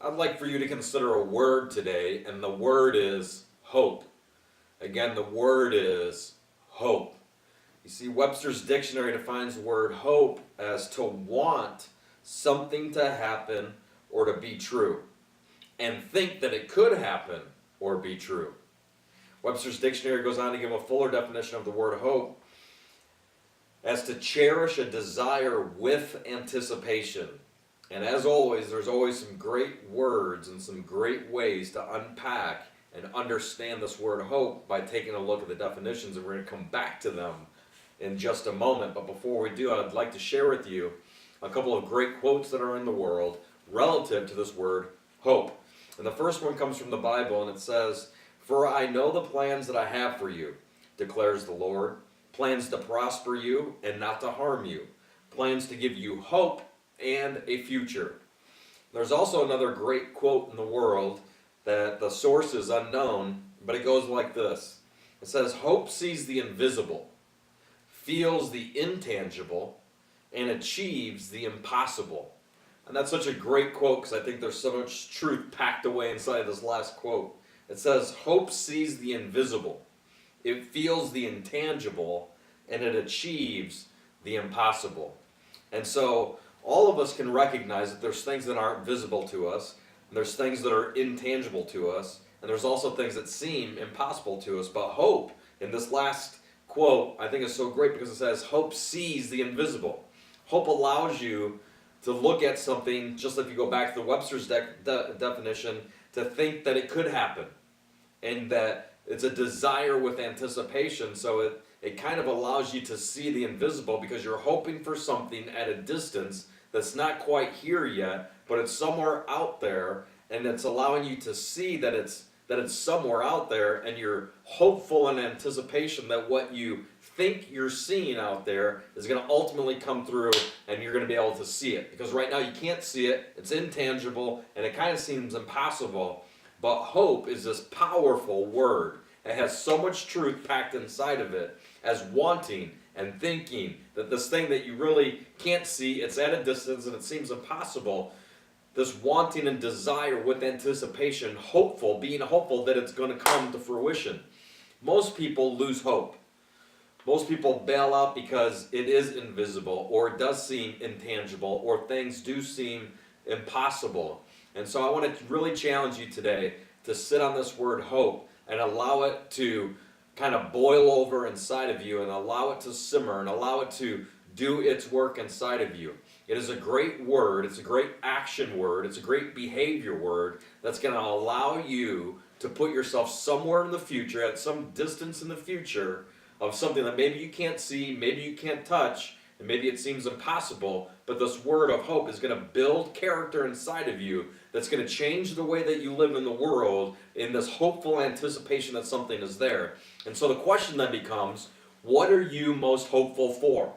I'd like for you to consider a word today, and the word is hope. Again, the word is hope. You see, Webster's dictionary defines the word hope as to want something to happen or to be true, and think that it could happen or be true. Webster's dictionary goes on to give a fuller definition of the word hope as to cherish a desire with anticipation. And as always, there's always some great words and some great ways to unpack and understand this word hope by taking a look at the definitions, and we're going to come back to them in just a moment. But before we do, I'd like to share with you a couple of great quotes that are in the world relative to this word hope. And the first one comes from the Bible, and it says, "For I know the plans that I have for you, declares the Lord, plans to prosper you and not to harm you, plans to give you hope and a future." There's also another great quote in the world that the source is unknown, but it goes like this. It says, "Hope sees the invisible, feels the intangible, and achieves the impossible." And that's such a great quote because I think there's so much truth packed away inside this last quote. It says, "Hope sees the invisible, it feels the intangible, and it achieves the impossible." And so all of us can recognize that there's things that aren't visible to us, and there's things that are intangible to us, and there's also things that seem impossible to us. But hope, in this last quote, I think is so great because it says, hope sees the invisible. Hope allows you to look at something, just if you go back to the Webster's definition, to think that it could happen, and that it's a desire with anticipation. So it kind of allows you to see the invisible because you're hoping for something at a distance that's not quite here yet, but it's somewhere out there, and it's allowing you to see that it's somewhere out there, and you're hopeful in anticipation that what you think you're seeing out there is going to ultimately come through, and you're going to be able to see it. Because right now you can't see it, it's intangible, and it kind of seems impossible. But hope is this powerful word. It has so much truth packed inside of it as wanting and thinking that this thing that you really can't see, it's at a distance and it seems impossible. This wanting and desire with anticipation, hopeful, being hopeful that it's going to come to fruition. Most people lose hope. Most people bail out because it is invisible, or it does seem intangible, or things do seem impossible. And so I want to really challenge you today to sit on this word hope and allow it to kind of boil over inside of you, and allow it to simmer, and allow it to do its work inside of you. It is a great word, it's a great action word, it's a great behavior word that's going to allow you to put yourself somewhere in the future, at some distance in the future, of something that maybe you can't see, maybe you can't touch, and maybe it seems impossible, but this word of hope is going to build character inside of you that's going to change the way that you live in the world in this hopeful anticipation that something is there. And so the question then becomes, what are you most hopeful for?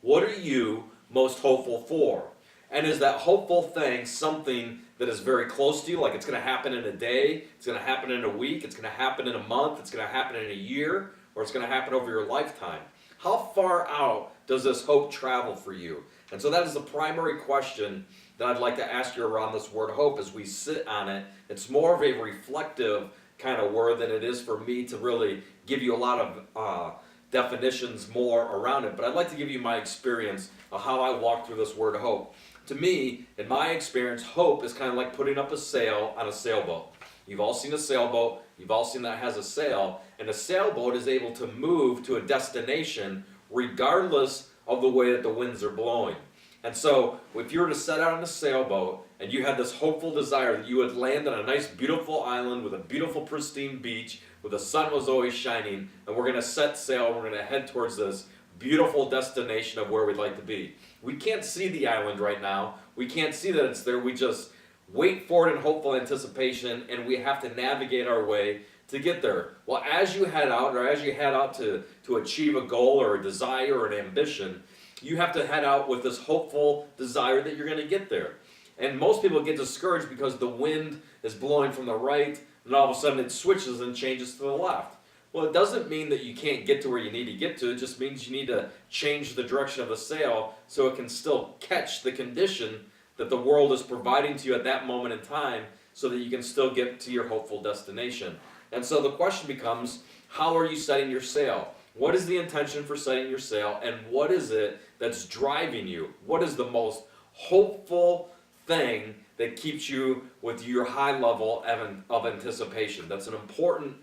What are you most hopeful for? And is that hopeful thing something that is very close to you, like it's going to happen in a day, it's going to happen in a week, it's going to happen in a month, it's going to happen in a year, or it's going to happen over your lifetime? How far out does this hope travel for you? And so that is the primary question that I'd like to ask you around this word hope as we sit on it. It's more of a reflective kind of word than it is for me to really give you a lot of definitions more around it. But I'd like to give you my experience of how I walk through this word hope. To me, in my experience, hope is kind of like putting up a sail on a sailboat. You've all seen a sailboat. You've all seen that it has a sail. And a sailboat is able to move to a destination regardless of the way that the winds are blowing. And so if you were to set out on a sailboat and you had this hopeful desire that you would land on a nice beautiful island with a beautiful pristine beach where the sun was always shining, and we're going to set sail, we're going to head towards this beautiful destination of where we'd like to be. We can't see the island right now. We can't see that it's there. We just wait for it in hopeful anticipation, and we have to navigate our way to get there. Well, as you head out, or as you head out to achieve a goal or a desire or an ambition, you have to head out with this hopeful desire that you're going to get there. And most people get discouraged because the wind is blowing from the right, and all of a sudden it switches and changes to the left. Well, it doesn't mean that you can't get to where you need to get to. It just means you need to change the direction of the sail so it can still catch the condition that the world is providing to you at that moment in time so that you can still get to your hopeful destination. And so the question becomes, how are you setting your sail? What is the intention for setting your sail, and what is it that's driving you? What is the most hopeful thing that keeps you with your high level of anticipation? That's an important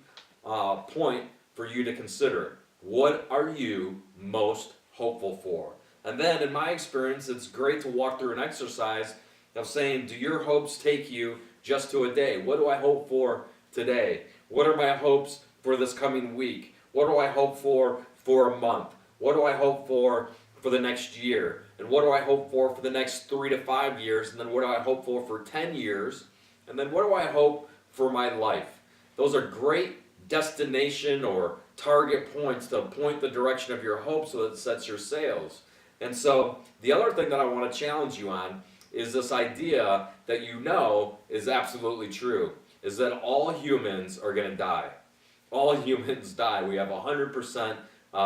point for you to consider. What are you most hopeful for? And then, in my experience, it's great to walk through an exercise of saying, do your hopes take you just to a day? What do I hope for today? What are my hopes for this coming week? What do I hope for a month? What do I hope for the next year? And what do I hope for the next 3 to 5 years? And then what do I hope for 10 years? And then what do I hope for my life? Those are great destination or target points to point the direction of your hope so that it sets your sails. And so the other thing that I want to challenge you on is this idea that you know is absolutely true, is that all humans are going to die. All humans die. We have a 100%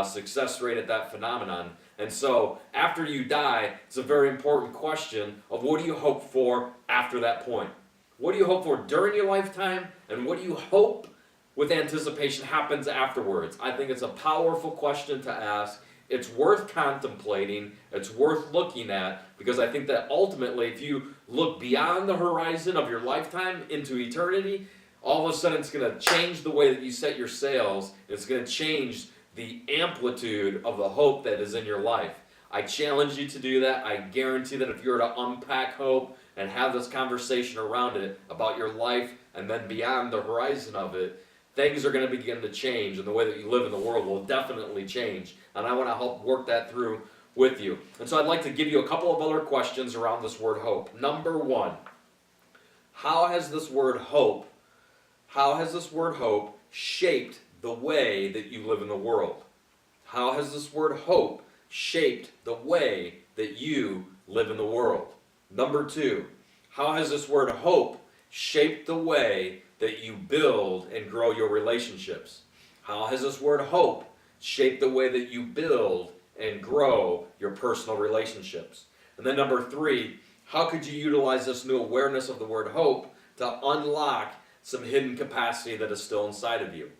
success rate at that phenomenon. And so after you die, it's a very important question of what do you hope for after that point? What do you hope for during your lifetime? And what do you hope with anticipation happens afterwards? I think it's a powerful question to ask. It's worth contemplating. It's worth looking at, because I think that ultimately if you look beyond the horizon of your lifetime into eternity, all of a sudden it's going to change the way that you set your sails. It's going to change the amplitude of the hope that is in your life. I challenge you to do that. I guarantee that if you were to unpack hope and have this conversation around it about your life and then beyond the horizon of it, things are going to begin to change, and the way that you live in the world will definitely change. And I want to help work that through with you. And so I'd like to give you a couple of other questions around this word hope. Number one, how has this word hope shaped the way that you live in the world? How has this word hope shaped the way that you live in the world? Number two, how has this word hope shaped the way that you build and grow your relationships? How has this word hope shaped the way that you build and grow your personal relationships? And then number three, how could you utilize this new awareness of the word hope to unlock some hidden capacity that is still inside of you?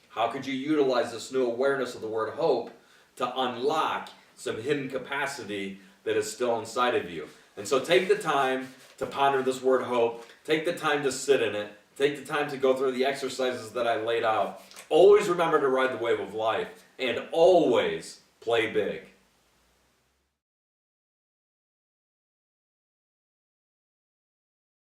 How could you utilize this new awareness of the word hope to unlock some hidden capacity that is still inside of you? And so take the time to ponder this word hope. Take the time to sit in it. Take the time to go through the exercises that I laid out. Always remember to ride the wave of life, and always play big.